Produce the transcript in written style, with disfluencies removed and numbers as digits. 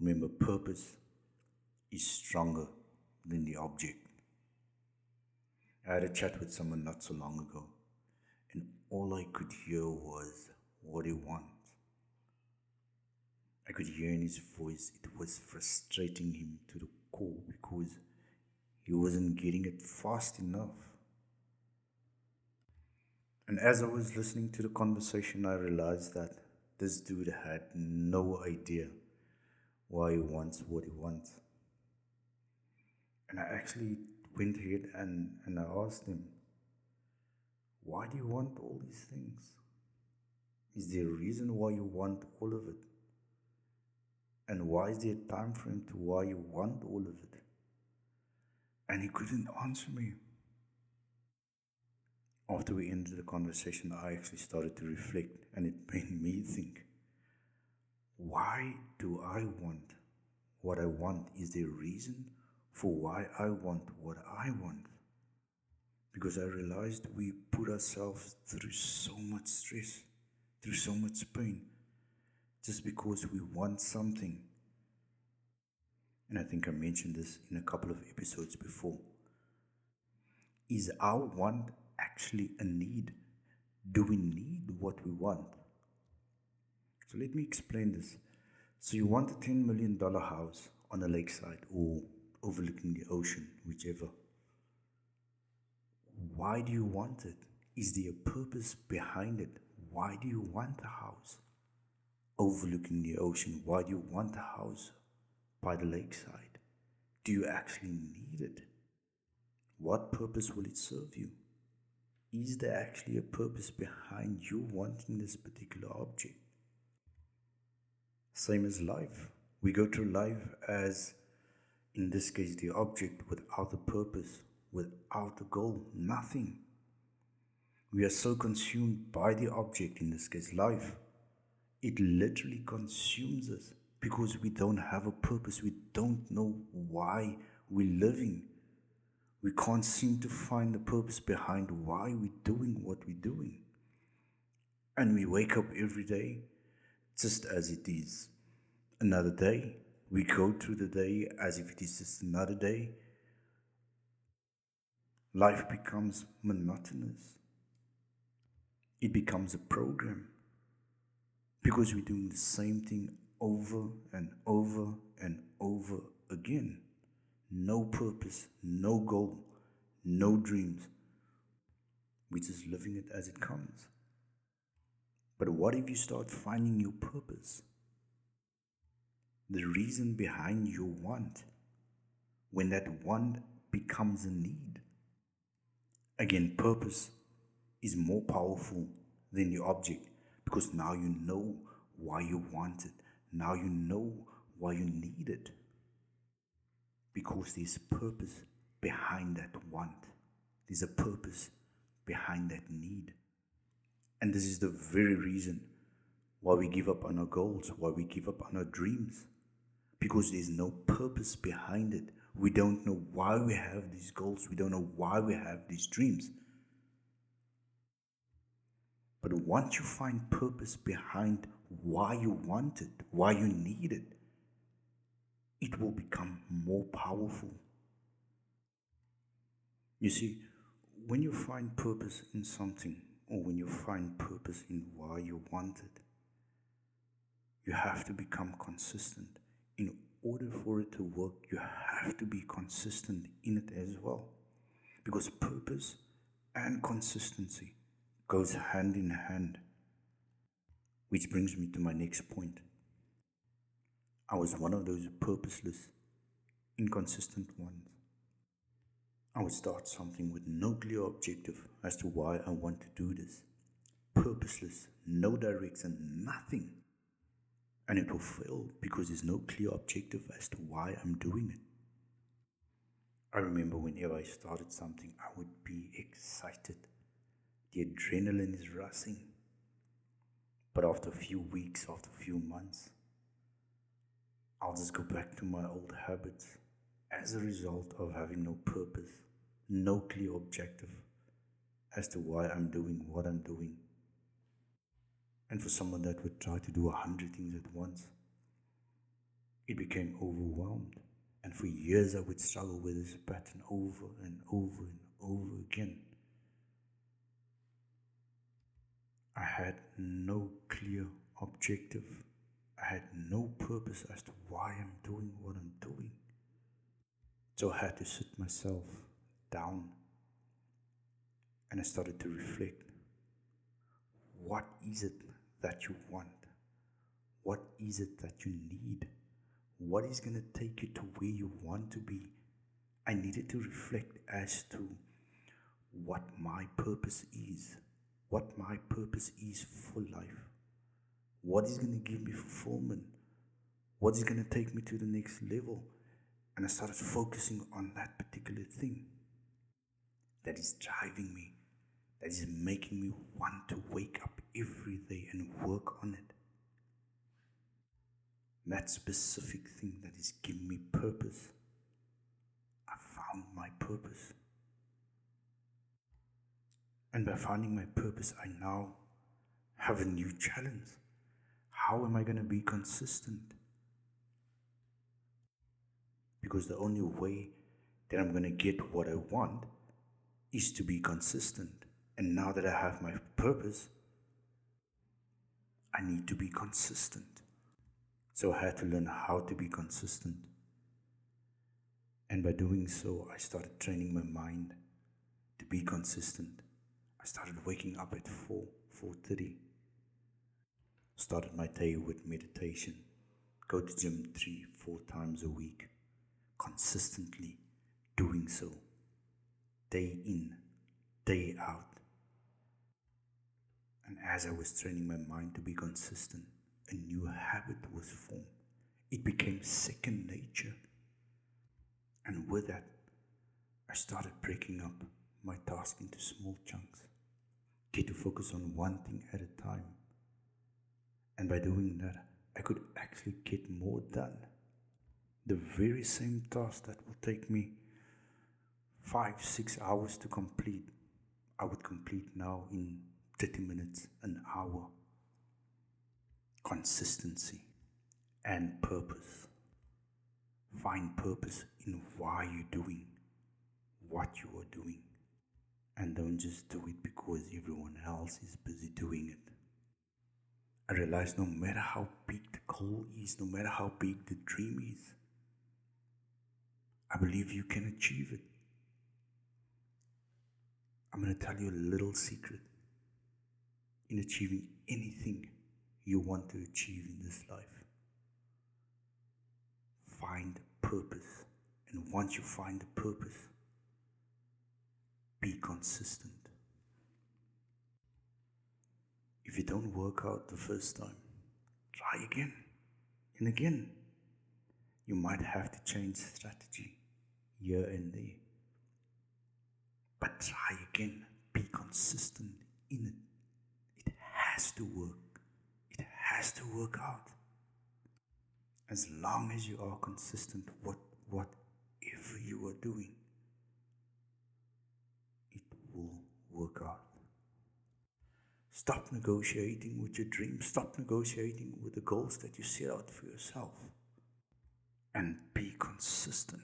Remember, purpose is stronger than the object. I had a chat with someone not so long ago, and all I could hear was what he wants. I could hear in his voice it was frustrating him to the core because he wasn't getting it fast enough. And as I was listening to the conversation, I realized that this dude had no idea why he wants what he wants. And I actually went ahead and I asked him, why do you want all these things? Is there a reason why you want all of it? And why is there a time frame to why you want all of it? And he couldn't answer me. After we ended the conversation, I actually started to reflect and it made me think, why do I want what I want? Is there a reason for why I want what I want? Because I realized we put ourselves through so much stress, through so much pain, just because we want something. And I think I mentioned this in a couple of episodes before. Is our want actually a need? Do we need what we want? So let me explain this. So you want a $10 million house on a lakeside or overlooking the ocean, whichever. Why do you want it? Is there a purpose behind it? Why do you want a house overlooking the ocean? Why do you want a house by the lakeside? Do you actually need it? What purpose will it serve you? Is there actually a purpose behind you wanting this particular object? Same as life. We go through life as, in this case, the object without a purpose, without a goal, nothing. We are so consumed by the object, in this case, life. It literally consumes us because we don't have a purpose. We don't know why we're living. We can't seem to find the purpose behind why we're doing what we're doing. And we wake up every day just as it is another day. We go through the day as if it is just another day. Life becomes monotonous. It becomes a program because we're doing the same thing over and over and over again. No purpose, no goal, no dreams. We're just living it as it comes. But what if you start finding your purpose? The reason behind your want, when that want becomes a need. Again, purpose is more powerful than the object because now you know why you want it. Now you know why you need it. Because there's purpose behind that want. There's a purpose behind that need. And this is the very reason why we give up on our goals, why we give up on our dreams. Because there's no purpose behind it. We don't know why we have these goals. We don't know why we have these dreams. But once you find purpose behind why you want it, why you need it, it will become more powerful. You see, when you find purpose in something, or when you find purpose in why you want it, you have to become consistent. In order for it to work, you have to be consistent in it as well. Because purpose and consistency goes hand in hand. Which brings me to my next point. I was one of those purposeless, inconsistent ones. I would start something with no clear objective as to why I want to do this. Purposeless, no direction, nothing. And it will fail because there's no clear objective as to why I'm doing it. I remember whenever I started something, I would be excited. The adrenaline is rushing. But after a few weeks, after a few months, I'll just go back to my old habits as a result of having no purpose, no clear objective as to why I'm doing what I'm doing. And for someone that would try to do 100 things at once, It became overwhelmed, and for years I would struggle with this pattern over and over and over again. I had no clear objective. I had no purpose as to why I'm doing what I'm doing. So I had to sit myself down and I started to reflect. What is it that you want? What is it that you need? What is going to take you to where you want to be? I needed to reflect as to what my purpose is, what my purpose is for life, what is going to give me fulfillment, what is going to take me to the next level. And I started focusing on that particular thing that is driving me, that is making me want to wake up every day and work on it. That specific thing that is giving me purpose. I found my purpose. And by finding my purpose, I now have a new challenge. How am I going to be consistent? Because the only way that I'm going to get what I want is to be consistent. And now that I have my purpose, I need to be consistent. So I had to learn how to be consistent. And by doing so, I started training my mind to be consistent. I started waking up at 4:30. Started my day with meditation. Go to gym 3-4 times a week. Consistently doing so. Day in, day out. And as I was training my mind to be consistent, a new habit was formed. It became second nature. And with that, I started breaking up my task into small chunks. Get to focus on one thing at a time. And by doing that, I could actually get more done. The very same task that will take me 5-6 hours to complete, I would complete now in 30 minutes, an hour. Consistency and purpose. Find purpose in why you're doing what you are doing. And don't just do it because everyone else is busy doing it. I realize no matter how big the goal is, no matter how big the dream is, I believe you can achieve it. I'm going to tell you a little secret in achieving anything you want to achieve in this life. Find purpose. And once you find the purpose, be consistent. If you don't work out the first time, try again and again. You might have to change strategy here and there. But try again. Be consistent in it. It has to work. It has to work out. As long as you are consistent with whatever you are doing, it will work out. Stop negotiating with your dreams. Stop negotiating with the goals that you set out for yourself. And be consistent.